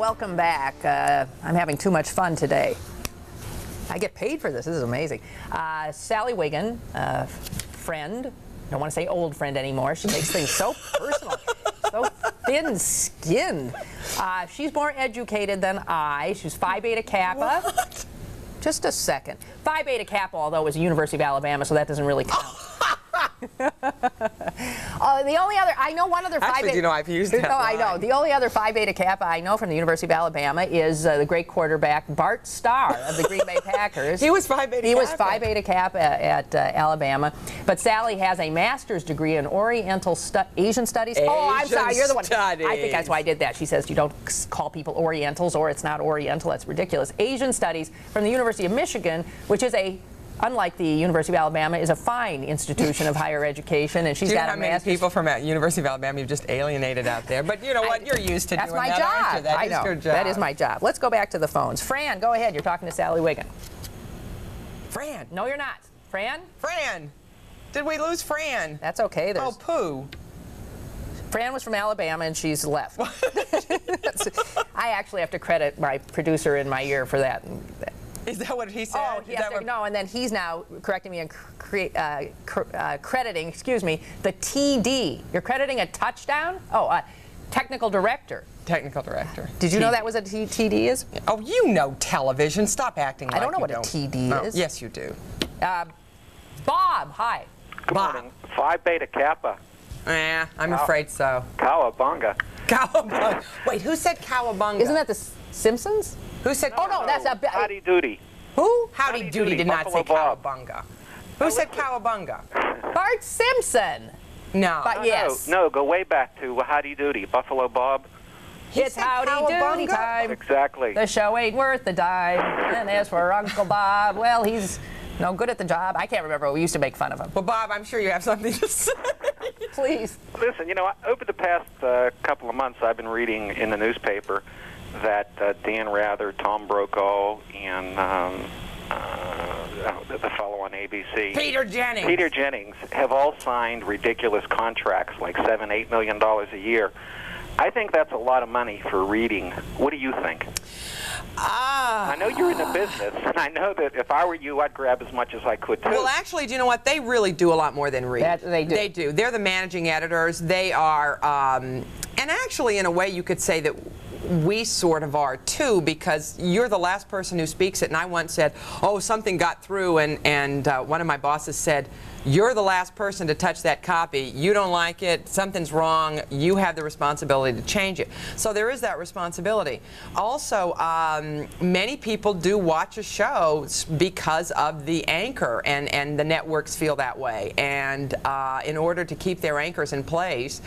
welcome back. I'm having too much fun today. I get paid for this. This is amazing. Sally Wiggin, friend. I don't want to say old friend anymore. She makes things so personal, so thin-skinned. She's more educated than I. She's Phi Beta Kappa. What? Just a second. Phi Beta Kappa, although, is University of Alabama, so that doesn't really count. The only other, I know one other Phi Beta. Actually, you know, I've used that. No, I know. The only other Phi Beta Kappa I know from the University of Alabama is the great quarterback Bart Starr of the Green Bay Packers. He was Phi Beta Kappa. He was Phi Beta Kappa at Alabama. But Sally has a master's degree in Oriental Asian Studies. Oh, I'm sorry, you're the one. Studies. I think that's why I did that. She says you don't call people Orientals, or it's not Oriental. That's ridiculous. Asian Studies from the University of Michigan, which is unlike the University of Alabama, is a fine institution of higher education, and she's got a master's. Do you know how many people from University of Alabama you've just alienated out there? But you know what? You're used to doing that, aren't you? That's my job. That is your job. That is my job. Let's go back to the phones. Fran, go ahead. You're talking to Sally Wiggin. Fran. No, you're not. Fran? Fran. Did we lose Fran? That's okay. Oh, poo. Fran was from Alabama, and she's left. I actually have to credit my producer in my ear for that. Is that what he said? Oh, no, and then he's now correcting me and crediting, excuse me, the TD. You're crediting a touchdown? Oh, technical director. Technical director. Did you know that was a TD is? Oh, you know television. Stop acting like you don't. I don't know what a TD is. Yes, you do. Bob, hi. Good morning. Phi Beta Kappa. I'm afraid so. Cowabunga. Cowabunga. Wait, who said cowabunga? Isn't that the Simpsons? Who said? Oh no, that's a. Howdy Doody. Who? Howdy Doody did not say Buffalo Bob. cowabunga. Who said cowabunga? Bart Simpson. No. But yes. No, go way back to Howdy Doody. Buffalo Bob. It's Howdy Doody time. Exactly. The show ain't worth the dime. And as for Uncle Bob, well, he's no good at the job. I can't remember. We used to make fun of him. Well, Bob, I'm sure you have something to say. Please. Listen, you know, over the past couple of months, I've been reading in the newspaper that Dan Rather, Tom Brokaw, and the fellow on ABC, Peter Jennings. Peter Jennings, have all signed ridiculous contracts, like $7-8 million a year. I think that's a lot of money for reading. What do you think? I know you're in the business, and I know that if I were you, I'd grab as much as I could, too. Well, actually, do you know what? They really do a lot more than read. They do. They do. They're the managing editors. They are, and actually, in a way, you could say that we sort of are, too, because you're the last person who speaks it, and I once said, oh, something got through, and one of my bosses said, you're the last person to touch that copy. You don't like it. Something's wrong. You have the responsibility to change it. So there is that responsibility. Also, many people do watch a show because of the anchor, and the networks feel that way. And in order to keep their anchors in place,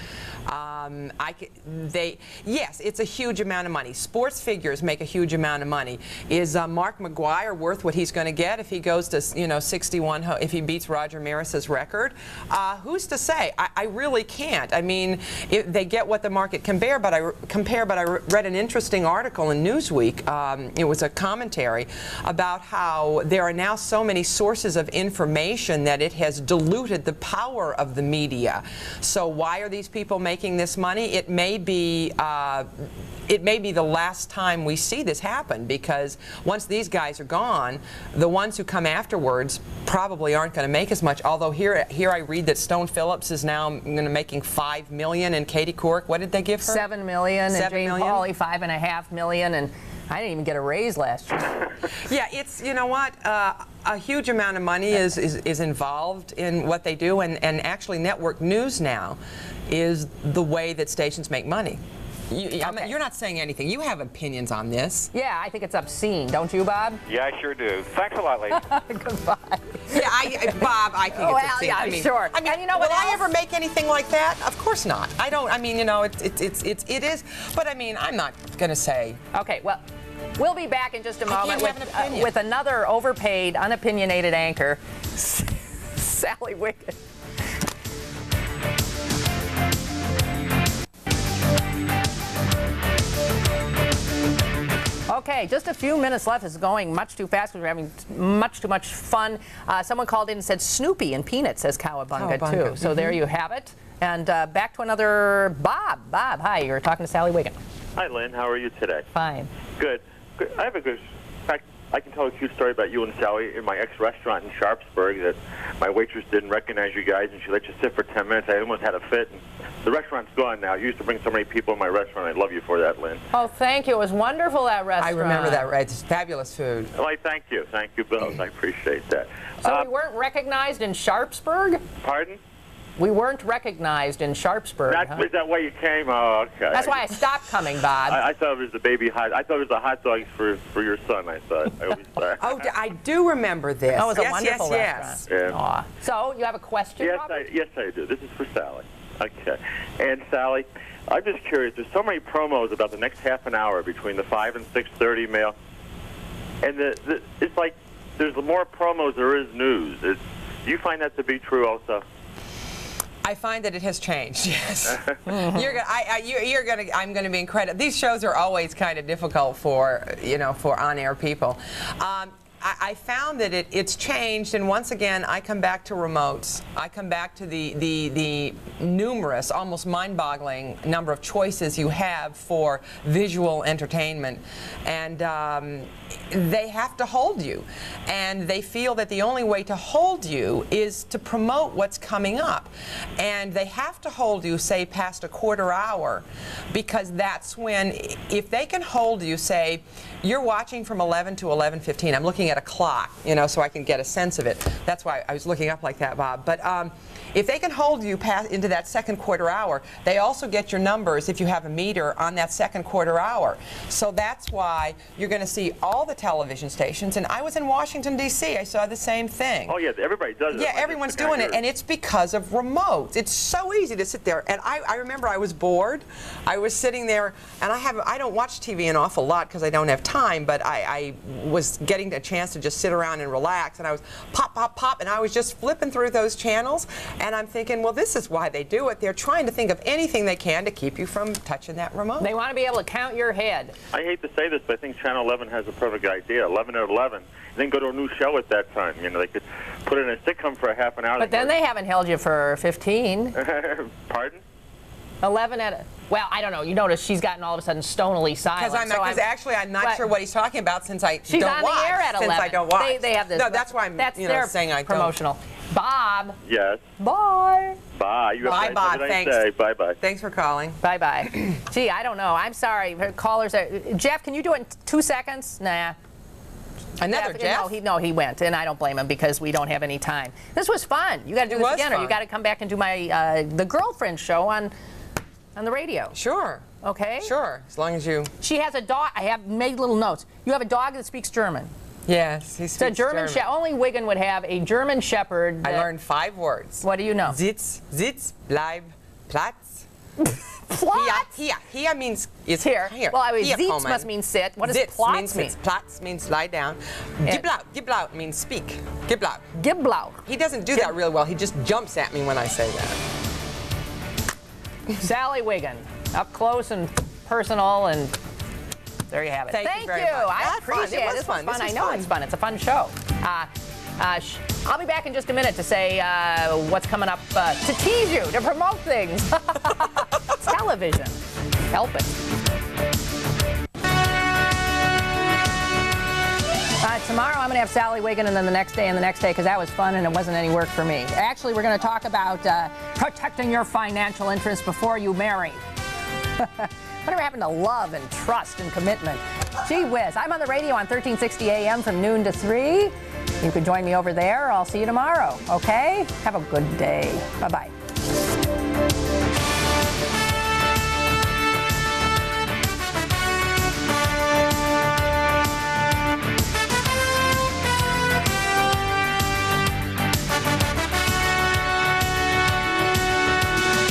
yes, it's a huge amount of money. Sports figures make a huge amount of money. Is Mark McGwire worth what he's going to get if he goes to 61? If he beats Roger Maris's record? Who's to say? I really can't. I mean, they get what the market can bear. But I read an interesting article in Newsweek. It was a commentary about how there are now so many sources of information that it has diluted the power of the media. So why are these people making this money? It may be the last time we see this happen, because once these guys are gone, the ones who come afterwards probably aren't going to make as much. Although here I read that Stone Phillips is now making $5 million, and Katie Couric, what did they give her? $7 million, and Jane Pauley $5.5 million, and I didn't even get a raise last year. Yeah, it's, you know what, a huge amount of money is involved in what they do, and actually network news now is the way that stations make money. You're not saying anything. You have opinions on this. Yeah, I think it's obscene. Don't you, Bob? Yeah, I sure do. Thanks a lot, lady. Goodbye. Yeah, Bob, I think it's obscene. Yeah, I mean, sure. I mean, and you know what will else? I ever make anything like that? Of course not. I don't. I mean, you know, it is. But I mean, I'm not going to say. Okay, well, we'll be back in just a moment with another overpaid, unopinionated anchor, Sally Wiggin. Okay, just a few minutes left. It's going much too fast because we're having much too much fun. Someone called in and said Snoopy and Peanuts says Cowabunga, too. So there you have it. And back to another Bob. Bob, hi. You're talking to Sally Wiggin. Hi, Lynn. How are you today? Fine. Good. I have a good. In fact, I can tell a cute story about you and Sally in my ex-restaurant in Sharpsburg. That my waitress didn't recognize you guys, and she let you sit for 10 minutes. I almost had a fit. And the restaurant's gone now. You used to bring so many people in my restaurant. I love you for that, Lynn. Oh, thank you. It was wonderful, that restaurant. I remember that, right? It's fabulous food. Well, thank you. Thank you both. I appreciate that. So we weren't recognized in Sharpsburg? Pardon? We weren't recognized in Sharpsburg, huh? Is that why you came? Oh, okay. That's why I stopped coming, Bob. I thought it was the baby hot. I thought it was the hot dogs for your son. I thought. I always thought. Oh, I do remember this. That was a yes, wonderful yes, restaurant. Yeah. Aw. So, you have a question, Yes, Robert? yes, I do. This is for Sally. Okay. And Sally, I'm just curious. There's so many promos about the next half an hour between the 5 and 6:30 mail, and it's like there's more promos there is news. Do you find that to be true also? I find that it has changed. Yes, I'm going to be incredible. These shows are always kind of difficult for for on-air people. I found that it's changed, and once again, I come back to remotes. I come back to the numerous, almost mind-boggling number of choices you have for visual entertainment, and they have to hold you, and they feel that the only way to hold you is to promote what's coming up, and they have to hold you, say, past a quarter hour, because that's when, if they can hold you, say, you're watching from 11 to 11:15. I'm looking at a clock, so I can get a sense of it. That's why I was looking up like that, Bob. But if they can hold you into that second quarter hour, they also get your numbers if you have a meter on that second quarter hour. So that's why you're going to see all the television stations. And I was in Washington, D.C. I saw the same thing. Oh, yeah, everybody does it. Yeah, everyone's doing it, and it's because of remotes. It's so easy to sit there. And I remember I was bored. I was sitting there, and I don't watch TV an awful lot because I don't have time, but I was getting a chance to just sit around and relax, and I was pop, pop, pop, and I was just flipping through those channels, and I'm thinking, well, this is why they do it. They're trying to think of anything they can to keep you from touching that remote. They want to be able to count your head. I hate to say this, but I think Channel 11 has a perfect idea. 11 at 11, and then go to a new show at that time. They could put in a sitcom for a half an hour. But then they haven't held you for 15. Pardon? 11 at well, I don't know. You notice she's gotten all of a sudden stonily silent. Because actually I'm not sure what he's talking about since I she's don't on watch. the air at 11. Since I don't watch. They have this. No, that's why I'm their saying I promotional. don't. Bob. Yes. Bye. Bye. You Bye, have Bob. a nice Thanks. day. Bye, bye. Thanks for calling. Bye, bye. Gee, I don't know. I'm sorry. Callers. Jeff, can you do it in 2 seconds? Nah. Another Jeff? No, he went, and I don't blame him because we don't have any time. This was fun. You got to do this again, or you got to come back and do my the girlfriend show on the radio. Sure. Okay. Sure, as long as you. She has a dog. I have made little notes. You have a dog that speaks German. Yes, he speaks It's a German Shepherd. Only Wiggin would have a German Shepherd. I learned 5 words. What do you know? Sitz, bleib, Platz. Platz? Here means it's here. Well, here, Sitz must mean sit. What does Sitz Platz mean? Platz means lie down. Giblaut means speak. Giblaut. Giblaut. He doesn't do that really well. He just jumps at me when I say that. Sally Wiggin, up close and personal, and there you have it. Thank you very much. I appreciate it. This was fun. I know it's fun. It's a fun show. I'll be back in just a minute to say what's coming up, to tease you, to promote things. Television. Help it. Tomorrow I'm going to have Sally Wiggin, and then the next day and the next day, because that was fun and it wasn't any work for me. Actually, we're going to talk about protecting your financial interests before you marry. Whatever happened to love and trust and commitment? Gee whiz. I'm on the radio on 1360 AM from noon to 3. You can join me over there. I'll see you tomorrow, okay? Have a good day. Bye-bye.